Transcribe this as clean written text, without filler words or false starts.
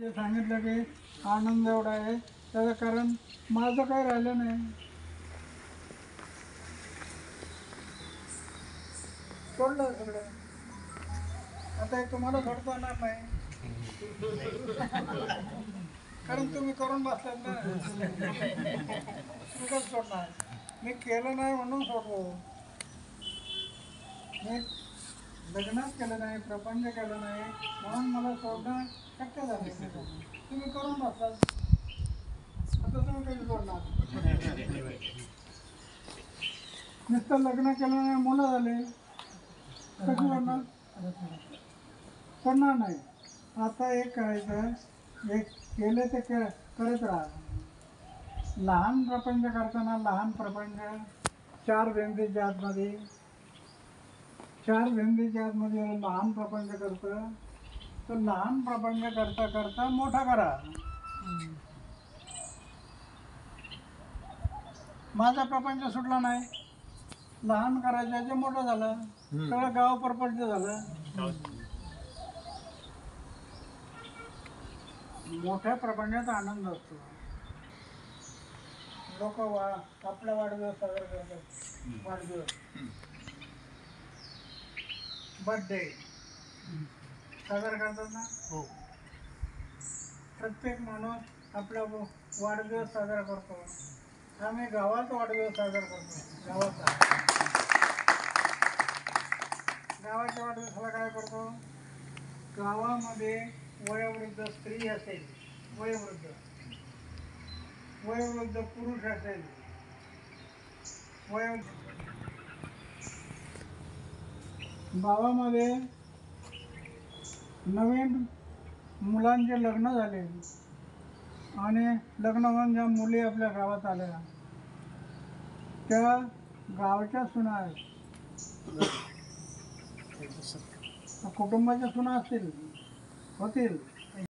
ते सांगितलं की आनंद एवढा आहे त्याचं कारण माझं काही राहिलं नाही. सोडलं सगळं. आता हे तुम्हाला सोडता येणार नाही कारण तुम्ही करून बसलात ना. मी कसं सोडणार? मी केलं नाही म्हणून सोडलो. मी लग्नच केलं नाही, प्रपंच केलं नाही म्हणून मला सोडणं शक्य झालं नाही. तुम्ही करून बसलात, आता तुम्ही कधी सोडणार? नुसतं लग्न केलं नाही, मुलं झाले, कशी सोडणार? सोडणार नाही. आता एक करायचं, एक केलं ते करत राहा. लहान प्रपंच करताना लहान प्रपंच 4 भिंतीच्या आतमध्ये लहान प्रपंच करतं, तर लहान प्रपंच करता करता मोठा करा. माझा प्रपंच सुटला नाही, लहान करायचं जे मोठं झालं, सगळं गाव प्रपंच झालं. मोठ्या प्रपंचात आनंद असतो. लोक आपला वाढदिवस साजरा करतात, वाढदिवस बर्थडे साजरा करतात ना. हो, प्रत्येक माणूस आपला वाढदिवस साजरा करतो. आम्ही गावात वाढदिवस साजरा करतो. गावाच्या वाढदिवसाला काय करतो? गावामध्ये वयोवृद्ध स्त्री असेल, वयोवृद्ध पुरुष असेल, गावामध्ये नवीन मुलांचे लग्न झाले आणि लग्न होऊन ज्या मुली आपल्या गावात आल्या, त्या गावच्या सुना आहेत, कुटुंबाच्या सुना असतील, होतील,